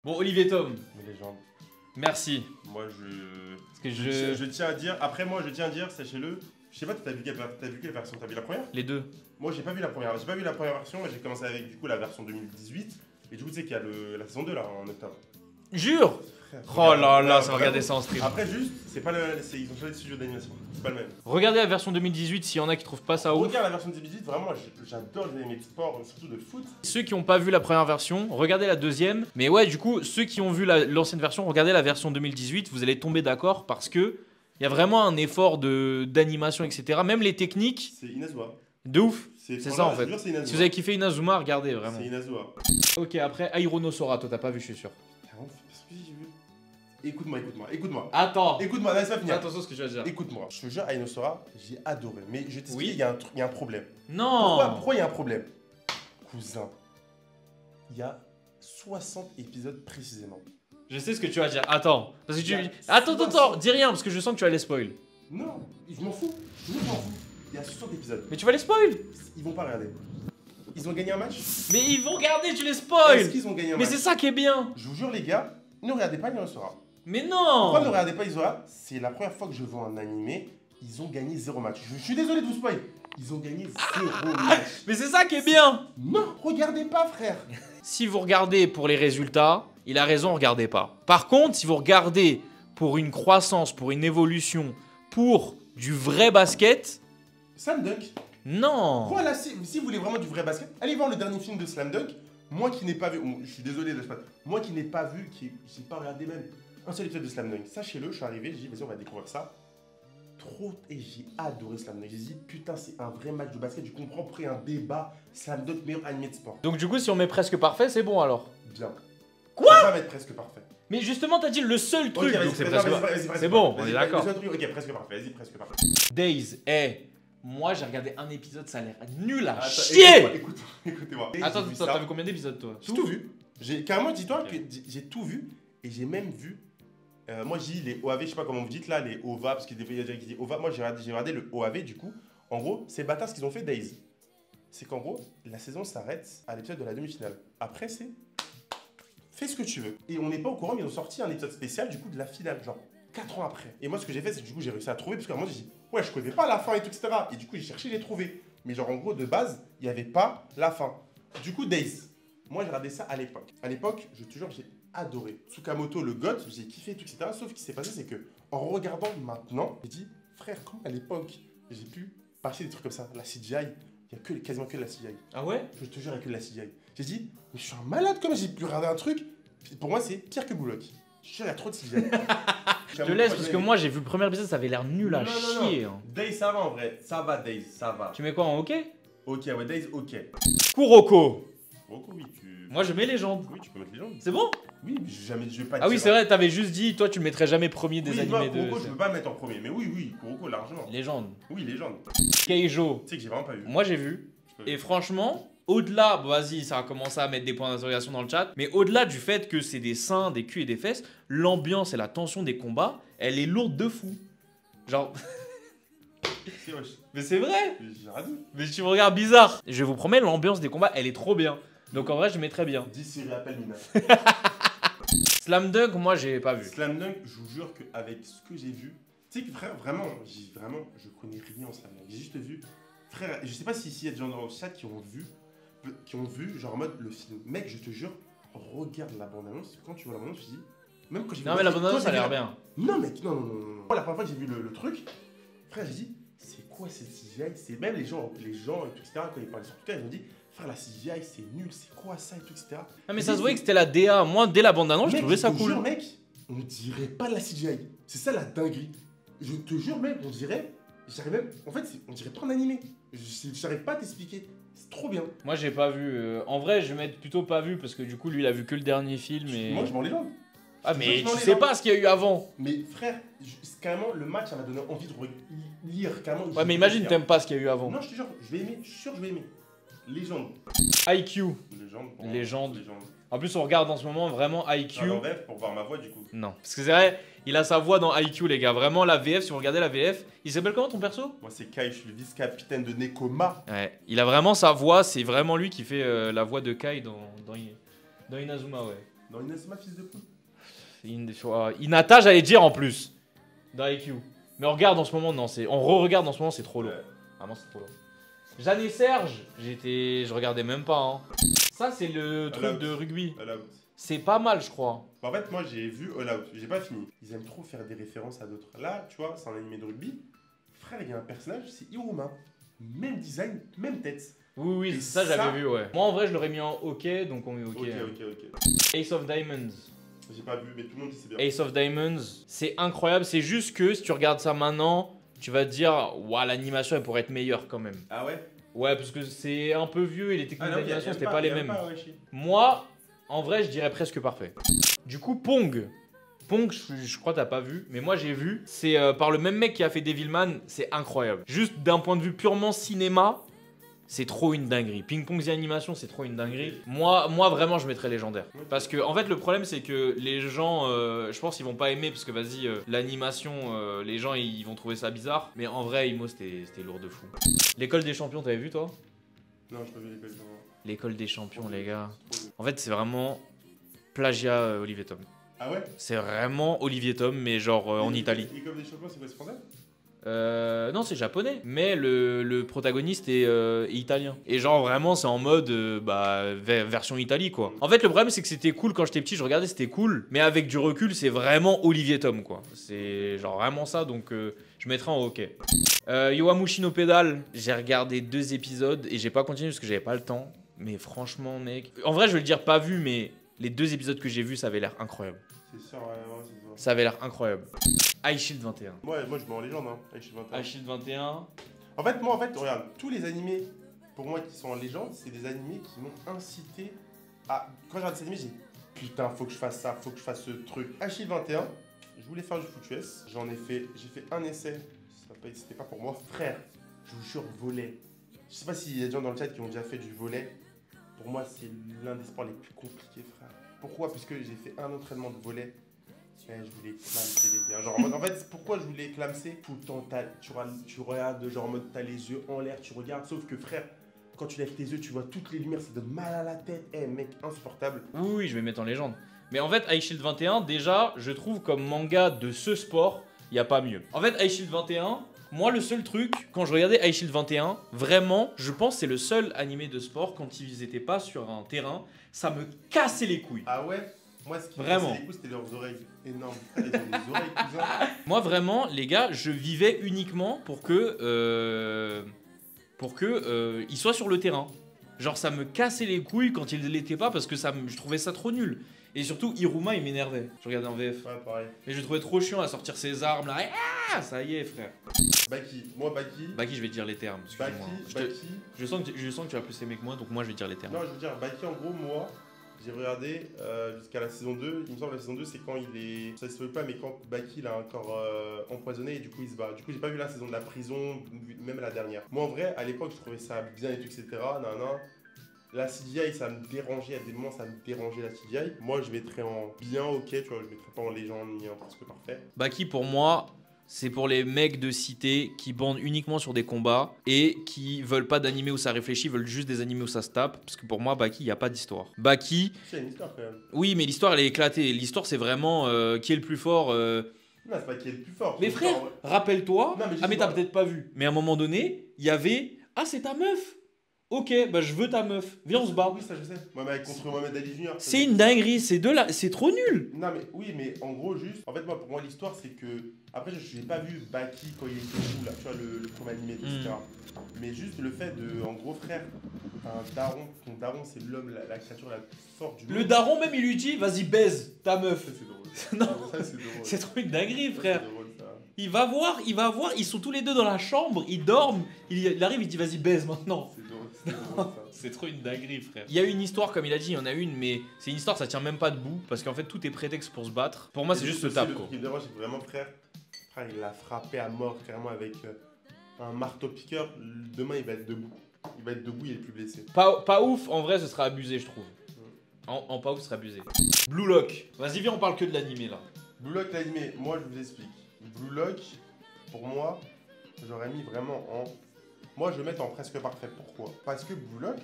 Bon, Olivier Tom, Une légende. merci. Moi, Parce que je tiens à dire. Après, moi, je tiens à dire, sachez-le. Je sais pas, t'as vu quelle version? T'as vu la première? Les deux. Moi, j'ai pas vu la première. J'ai pas vu la première version. J'ai commencé avec du coup la version 2018. Et du coup, tu sais qu'il y a la saison 2 là en octobre. Jure. Frère, Oh là là, ouais, ça regarder ça en stream. Après, juste, c'est pas le. Ils ont changé de studio d'animation. C'est pas le même. Regardez la version 2018 s'il y en a qui trouvent pas ça ouf. Regarde la version 2018, vraiment, j'adore les animés de sport, surtout de foot. Ceux qui n'ont pas vu la première version, regardez la deuxième. Mais ouais, du coup, ceux qui ont vu l'ancienne version, regardez la version 2018. Vous allez tomber d'accord parce que il y a vraiment un effort d'animation, etc. Même les techniques, C'est Inazuma. de ouf. C'est ça en fait. Je jure, c'est Inazuma. Si vous avez kiffé Inazuma, regardez vraiment. C'est Inazuma. Ok, après Aironosora, toi t'as pas vu, je suis sûr. Parce que j'ai vu. Écoute-moi. Attends. Écoute-moi, laisse-moi finir. Attention à ce que je vais dire. Écoute-moi, je te jure, Ainosora, j'ai adoré. Mais je vais t'expliquer, Oui. il y a un problème. Non. Pourquoi il y a un problème? Cousin, il y a 60 épisodes précisément. Je sais ce que tu vas dire. Attends. Parce que tu... Il y a Attends. Dis rien parce que je sens que tu vas les spoil. Non, je m'en fous. Je m'en fous. Il y a 60 épisodes. Mais tu vas les spoil. Ils vont pas regarder. Ils ont gagné un match? Mais ils vont regarder, tu les Est-ce spoil. qu'ils ont gagné un Mais match? c'est ça qui est bien. Je vous jure, les gars, ne regardez pas Ainosora. Mais Pourquoi ne non. regardez pas Ainosora? C'est la première fois que je vois un animé. Ils ont gagné 0 match. Je suis désolé de vous spoil. Ils ont gagné 0 match. Mais c'est ça qui est bien. Non, regardez pas, frère. Si vous regardez pour les résultats, il a raison, regardez pas. Par contre, si vous regardez pour une croissance, pour une évolution, pour du vrai basket, Slam Dunk. non. Voilà, si vous voulez vraiment du vrai basket, allez voir le dernier film de Slam Dunk. Moi qui n'ai pas vu, je suis désolé de moi qui n'ai pas vu, j'ai pas regardé même un seul épisode de Slam Dunk. Sachez-le, je suis arrivé, j'ai dit vas-y on va découvrir ça. Trop, et j'ai adoré Slam Dunk. J'ai dit putain c'est un vrai match de basket, je comprends après un débat, Slam Dunk meilleur animé de sport. Donc du coup, si on met presque parfait, c'est bon alors. Bien. Quoi? Ça va être presque parfait. Mais justement, t'as dit le seul truc. Ok, donc c'est vas-y, presque vas-y, parfait. vas-y, vas-y, C'est bon, vas-y, on est vas-y, d'accord. le seul truc, ok, presque parfait, vas-y, presque parfait. Days, moi j'ai regardé un épisode, ça a l'air nul à Attends, chier. Écoutez-moi. Attends, J'ai vu t'as ça. vu combien d'épisodes toi? J'ai tout vu. Carrément, dis-toi Ok. que j'ai tout vu et j'ai même vu. Moi, j'ai dit les OAV, je sais pas comment vous dites là, les OVA, parce qu'il y a des gens qui disent OVA. Moi, j'ai regardé le OAV du coup. En gros, c'est bâtard ce qu'ils ont fait Days. C'est qu'en gros, la saison s'arrête à l'épisode de la demi-finale. Après, c'est fais ce que tu veux. Et on n'est pas au courant, mais ils ont sorti un épisode spécial du coup de la finale, genre 4 ans après. Et moi, ce que j'ai fait, c'est que du coup, j'ai réussi à trouver, parce qu'à un moment, j'ai dit, ouais, je connais pas la fin et tout, etc. Et du coup, j'ai cherché les trouver. Mais genre, en gros, de base, il n'y avait pas la fin. Du coup, Days. Moi, j'ai regardé ça à l'époque. À l'époque, je te jure, j'ai adoré. Tsukamoto, le god, j'ai kiffé, tout, etc. Sauf ce qui s'est passé, c'est que en regardant maintenant, j'ai dit, frère, comment à l'époque, j'ai pu passer des trucs comme ça? La CGI, il n'y a quasiment que de la CGI. Ah ouais? Je te jure, il n'y a que de la CGI. J'ai dit, mais je suis un malade, comme j'ai pu regarder un truc. Pour moi, c'est pire que Bullock. Je suis sûr, il y a trop de CGI. Je te laisse parce que moi j'ai vu le premier épisode, ça avait l'air nul à chier. Non. Days, ça va en vrai. Ça va, Days, ça va. Tu mets quoi en OK? Ok, ouais, Days, ok. Kuroko. Ok, oui, Moi je mets légende. Oui, tu peux mettre les gens. C'est bon? Oui, mais je vais pas Ah oui, dire- c'est vrai, t'avais juste dit, toi tu le mettrais jamais premier des Oui, moi, animés de. Kuroko, je peux pas le mettre en premier. Mais oui, Kuroko, largement. Légende. Oui, légende. Keijo. Tu sais que j'ai vraiment pas vu. Moi j'ai vu. Je peux- Et franchement, au-delà, bon, vas-y, ça a commencé à mettre des points d'interrogation dans le chat, mais au-delà du fait que c'est des seins, des culs et des fesses, l'ambiance et la tension des combats, elle est lourde de fou. Genre, C'est wesh. mais c'est vrai. J'ai radé. Mais tu me regardes bizarre. Je vous promets, l'ambiance des combats, elle est trop bien. Donc en vrai, je mettrais bien. Dis Siri, appelle Mina. Slam Dunk, moi j'ai pas vu. Slam Dunk, je vous jure qu'avec ce que j'ai vu, tu sais que frère, vraiment, je connais rien en Slam Dunk. J'ai juste vu, frère, je sais pas s'il y a des gens dans le chat qui ont vu, genre en mode le film. Mec, je te jure, regarde la bande-annonce. Quand tu vois la bande-annonce, tu dis, même quand j'ai vu. Non mais la quand bande-annonce, j'ai ça a vu l'air la- bien. Non, mec, non. Moi, la première fois que j'ai vu le truc, frère, j'ai dit, c'est quoi cette CGI? C'est même les gens et tout, etc., quand ils parlaient sur Twitter, ils ont dit, frère, la CGI, c'est nul, c'est quoi ça et tout, etc. Ah mais ça se voyait que c'était la DA. Moi, dès la bande-annonce, je Mec, trouvais ça te cool. jure, mec, on dirait pas de la CGI. C'est ça la dinguerie. Je te jure, mec, on dirait. En fait, on dirait pas un animé. J'arrive pas à t'expliquer. C'est trop bien. Moi j'ai pas vu. En vrai, je vais mettre plutôt pas vu parce que du coup, lui il a vu que le dernier film. Et... Moi, je m'en les langues. Ah je mais m'en tu les sais langues. pas ce qu'il y a eu avant. Mais frère, carrément, le match, ça m'a donné envie de lire. Carrément, Ouais mais imagine, t'aimes pas ce qu'il y a eu avant. Non, je te jure, je vais aimer. Je suis sûr que je vais aimer. Légende. IQ. Légende. pour moi. Légende. Légende. En plus, on regarde en ce moment vraiment IQ. Un rêve pour voir ma voix, du coup. Non, parce que c'est vrai, il a sa voix dans IQ, les gars. Vraiment, la VF, si vous regardez la VF, il s'appelle comment ton perso? Moi, c'est Kai, je suis le vice-capitaine de Nekoma. Ouais, il a vraiment sa voix, c'est vraiment lui qui fait la voix de Kai dans Inazuma, ouais. Non, Inazuma, fils de poule. Hinata, j'allais dire en plus. Dans IQ. Mais on regarde en ce moment, non, on re-regarde en ce moment, c'est trop lourd. Ouais. Vraiment, c'est trop lourd. Jeanne et Serge, je regardais même pas. Hein. Ça, c'est le truc Out. de rugby. All Out. C'est pas mal, je crois. En fait, moi, j'ai vu All Out. J'ai pas fini. Ils aiment trop faire des références à d'autres. Là, tu vois, c'est un animé de rugby. Frère, il y a un personnage, c'est Hiruma. Même design, même tête. Oui, oui, Et ça, ça- j'avais vu, ouais. Moi, en vrai, je l'aurais mis en hockey, donc on met Ok, hockey. ok. Ace of Diamonds. J'ai pas vu, mais tout le monde dit c'est bien. Ace of Diamonds, c'est incroyable. C'est juste que si tu regardes ça maintenant, tu vas te dire, waouh, l'animation, elle pourrait être meilleure quand même. Ah ouais? Ouais, parce que c'est un peu vieux et les techniques d'animation, c'était pas les mêmes. Weshi. Moi, en vrai, je dirais presque parfait. Du coup, Pong. Pong, je crois que t'as pas vu, mais moi j'ai vu. C'est par le même mec qui a fait Devilman, c'est incroyable. Juste d'un point de vue purement cinéma, c'est trop une dinguerie. Ping Pong The Animation, c'est trop une dinguerie. Moi, vraiment, je mettrais légendaire. Parce que, en fait, le problème, c'est que les gens, je pense, ils vont pas aimer parce que, vas-y, l'animation, les gens, ils vont trouver ça bizarre. Mais en vrai, Imo, c'était lourd de fou. L'école des champions, t'avais vu, toi? Non, j'ai pas vu l'école des champions. L'école des champions, les gars. Trop bien. En fait, c'est vraiment plagiat Olivier Tom. Ah ouais? C'est vraiment Olivier Tom, mais genre en Italie. L'école des champions, c'est quoi, c'est français? Non, c'est japonais, mais le protagoniste est italien. Et genre vraiment, c'est en mode version Italie quoi. En fait, le problème c'est que c'était cool quand j'étais petit, je regardais, c'était cool, mais avec du recul, c'est vraiment Olivier Tom quoi. C'est genre vraiment ça, donc je mettrais en hockey. Yowamushi no Pedal, j'ai regardé 2 épisodes et j'ai pas continué parce que j'avais pas le temps. Mais franchement, mec, en vrai, je vais le dire pas vu, mais les 2 épisodes que j'ai vus, ça avait l'air incroyable. C'est sûr, ouais, c'est ça. Ça avait l'air incroyable. High Shield 21. Moi, je mets en légende, hein. High Shield 21. High Shield 21. En fait, regarde, tous les animés, pour moi, qui sont en légende, c'est des animés qui m'ont incité à. Quand je regarde ces animés, j'ai dit putain, faut que je fasse ça, faut que je fasse ce truc. High Shield 21, je voulais faire du foot US. J'ai fait un essai. C'était pas pour moi. Frère, je vous jure, volet. Je sais pas s'il y a des gens dans le chat qui ont déjà fait du volet. Pour moi, c'est l'un des sports les plus compliqués, frère. Pourquoi? Puisque j'ai fait un entraînement de volet. Et je voulais clamser les gars. Genre, en fait, pourquoi je voulais clamser? Tout le temps, tu regardes, genre en mode, t'as les yeux en l'air, tu regardes. Sauf que, frère, quand tu lèves tes yeux, tu vois toutes les lumières, ça donne mal à la tête. Eh, mec, insupportable. Oui, oui, je vais mettre en légende. Mais en fait, High Shield 21, déjà, je trouve comme manga de ce sport, il n'y a pas mieux. En fait, High Shield 21, moi, le seul truc, quand je regardais High Shield 21, vraiment, je pense que c'est le seul animé de sport, quand ils étaient pas sur un terrain, ça me cassait les couilles. Ah ouais? Moi, ce qui me Vraiment. cassait les couilles, c'était leurs oreilles. Énorme. Frère, ils ont des oreilles, cousin. Moi, vraiment, les gars, je vivais uniquement pour que il soit sur le terrain. Genre, ça me cassait les couilles quand il ne l'était pas parce que je trouvais ça trop nul. Et surtout, Hiruma, il m'énervait. Je regardais en VF. Ouais, pareil. Mais je le trouvais trop chiant à sortir ses armes là. Ah, ça y est, frère. Baki. Moi, Baki. Baki, je vais te dire les termes. Excuse-moi. Baki. Je sens que tu vas plus aimer que moi, donc moi, je vais te dire les termes. Non, je veux dire, Baki, en gros, moi, j'ai regardé jusqu'à la saison 2. Il me semble que la saison 2, c'est quand il est. Ça se fait pas, mais quand Baki, il a un corps empoisonné et du coup, il se bat. Du coup, j'ai pas vu la saison de la prison, même la dernière. Moi, en vrai, à l'époque, je trouvais ça bien et tout, etc. Nan. La CGI, ça me dérangeait. À des moments, ça me dérangeait la CGI. Moi, je mettrais en bien, ok, tu vois, je mettrais pas en légende ni en presque parfait. Baki, pour moi, c'est pour les mecs de cité qui bandent uniquement sur des combats et qui veulent pas d'animé où ça réfléchit, veulent juste des animés où ça se tape. Parce que pour moi, Baki, il n'y a pas d'histoire. Baki, C'est une histoire quand même. oui, mais l'histoire, elle est éclatée. L'histoire, c'est vraiment qui est le plus fort. Non, c'est pas qui est le plus fort. Mais frère, rappelle-toi. Non, mais Ah, mais juste- t'as peut-être pas vu. Mais à un moment donné, il y avait. Ah, c'est ta meuf. Ok, bah je veux ta meuf. Viens, on se bat. Oui, ça, je sais. Moi, mais contre Mohamed Ali Junior. C'est une dinguerie, c'est trop nul. Non mais oui mais en gros juste en fait moi pour moi l'histoire c'est que après je n'ai pas vu Baki quand il était fou là tu vois le premier animé etc. Mais juste le fait de en gros frère un daron ton daron c'est l'homme la créature la plus forte du monde. Le daron, même, il lui dit vas-y, baise ta meuf. Ça, c'est drôle. Non, Ça c'est drôle. c'est trop une dinguerie, Ça, frère. c'est drôle, ça. Il va voir, ils sont tous les deux dans la chambre, ils dorment, il arrive, il dit vas-y baise maintenant. C'est drôle ça. C'est trop une dinguerie, frère. Il y a une histoire, comme il a dit, il y en a une, mais c'est une histoire, ça tient même pas debout, parce qu'en fait tout est prétexte pour se battre. Pour moi, c'est juste ce aussi, tape, le quoi. truc qui me dérange c'est que vraiment frère il l'a frappé à mort carrément avec un marteau piqueur. Demain il va être debout. Il va être debout, il est plus blessé. Pas ouf, en vrai, ce serait abusé, je trouve. En pas ouf, ce serait abusé. Blue Lock. Vas-y, viens, on parle que de l'animé, là. Blue Lock l'animé, moi je vous explique. Blue Lock, pour moi, j'aurais mis vraiment en. Moi je vais mettre en presque parfait. Pourquoi? Parce que Blue Lock,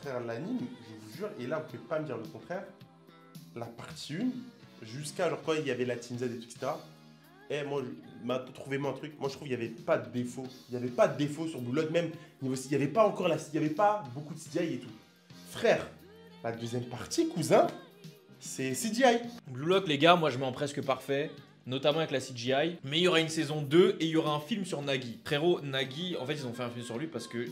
frère, l'anime, je vous jure, et là vous pouvez pas me dire le contraire, la partie 1, jusqu'à genre quand il y avait la Team Z et tout, etc. Et moi, trouvez-moi un truc. Moi, je trouve qu'il n'y avait pas de défaut. Il n'y avait pas de défaut sur Blue Lock, même niveau, il n'y avait pas encore il n'y avait pas beaucoup de CGI et tout. Frère, la deuxième partie, cousin, c'est CGI. Blue Lock, les gars, moi je mets en presque parfait, notamment avec la CGI. Mais il y aura une saison 2 et il y aura un film sur Nagi. Frérot, Nagi, en fait, ils ont fait un film sur lui parce que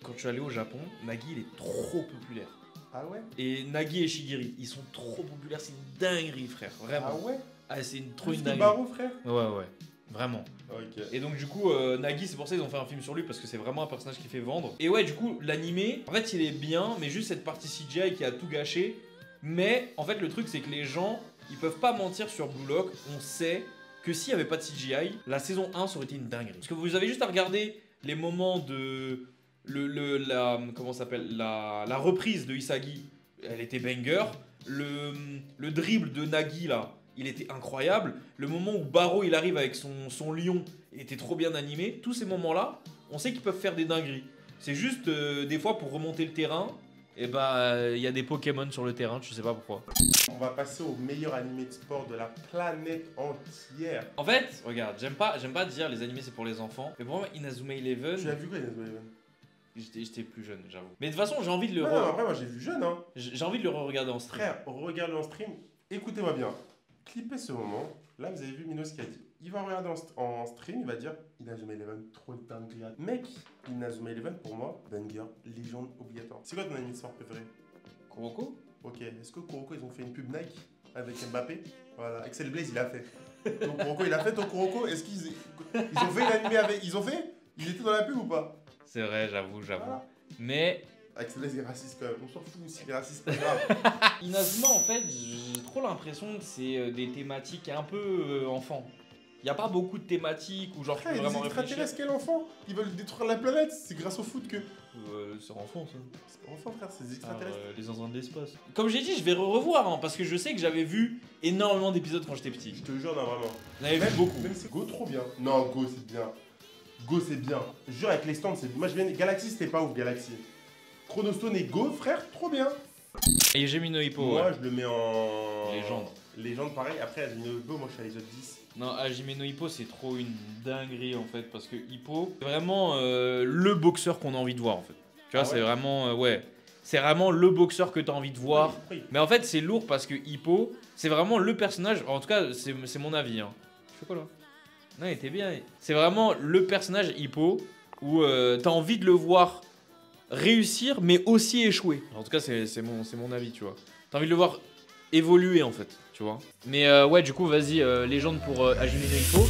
quand je suis allé au Japon, Nagi, il est trop populaire. Ah ouais? Et Nagi et Shigiri, ils sont trop populaires, c'est une dinguerie, frère. Vraiment. Ah ouais? Ah, c'est trop une Plus que dinguerie. Barreau, frère? Ouais. Vraiment. Ok. Et donc du coup, Nagi, c'est pour ça qu'ils ont fait un film sur lui parce que c'est vraiment un personnage qui fait vendre. Et ouais, du coup, l'animé, en fait, il est bien, mais juste cette partie CGI qui a tout gâché. Mais en fait, le truc, c'est que les gens, ils peuvent pas mentir sur Blue Lock. On sait que s'il y avait pas de CGI, la saison 1 ça aurait été une dinguerie. Parce que vous avez juste à regarder les moments de comment ça s'appelle, la reprise de Isagi, elle était banger. Le dribble de Nagi là, il était incroyable. Le moment où Barreau il arrive avec son lion, il était trop bien animé. Tous ces moments-là, on sait qu'ils peuvent faire des dingueries. C'est juste des fois pour remonter le terrain, et bah il y a des Pokémon sur le terrain, je sais pas pourquoi. On va passer au meilleur animé de sport de la planète entière. En fait, regarde, j'aime pas dire les animés c'est pour les enfants, mais pour moi Inazuma Eleven, Tu l'as vu quoi, Inazuma Eleven? j'étais plus jeune, j'avoue. Mais de toute façon, j'ai envie de le Non, après, moi j'ai vu jeune, hein. j'ai envie de le re-regarder en stream. Frère, regarde-le en stream. Écoutez-moi bien. Clippez ce moment. Là, vous avez vu Minos qui a dit. Il va regarder en stream, il va dire Inazuma Eleven, trop de dinguerie. Mec, Inazuma Eleven, pour moi, banger, légende obligatoire. C'est quoi ton anime de sport préféré? Kuroko? Ok, est-ce que Kuroko, ils ont fait une pub Nike avec Mbappé? Voilà, Axel Blaze, il a fait. Ton Kuroko, il a fait ton Kuroko? Est-ce qu'ils ont fait l'animé avec. Ils ont fait? Il était dans la pub ou pas? C'est vrai, j'avoue. Voilà. Mais Axel Blaze est raciste quand même. On s'en fout s'il est raciste, c'est pas grave. Inazuma, en fait, j'ai trop l'impression que c'est des thématiques un peu enfants. Il n'y a pas beaucoup de thématiques où genre tu Frère, peux il y a des vraiment réfléchir. extraterrestres, quel enfant? Ils veulent détruire la planète, c'est grâce au foot que. C'est enfant ça. C'est pas enfant, frère, c'est des extraterrestres. Les zinzins de l'espace. Comme j'ai dit, je vais revoir hein, parce que je sais que j'avais vu énormément d'épisodes quand j'étais petit. Je te jure, non, vraiment. J'en avais vu beaucoup. Même si Go, trop bien. Non, Go, c'est bien. Go, c'est bien. Je jure, avec les stands, c'est. Moi, je viens. Galaxy, c'était pas ouf, Galaxy. Chronostone et Go, frère, trop bien. Et Hajime no Hippo. Moi, Ouais. je le mets en. Légende. Légende, pareil. Après, Hajime no Hippo, moi, je suis à l'épisode 10. Non, Hajime no Hippo, c'est trop une dinguerie en fait parce que Hippo, c'est vraiment le boxeur qu'on a envie de voir en fait. Tu vois, Ah ouais c'est vraiment ouais. C'est vraiment le boxeur que tu as envie de voir. Oui. Mais en fait, c'est lourd parce que Hippo, c'est vraiment le personnage. En tout cas, c'est mon avis. Hein. Je fais quoi là? Non, il était bien. C'est vraiment le personnage Hippo où t'as envie de le voir réussir, mais aussi échouer. En tout cas, c'est mon avis, tu vois. T'as envie de le voir évoluer en fait, tu vois. Mais ouais, du coup, vas-y, légende pour Hajime no Hippo.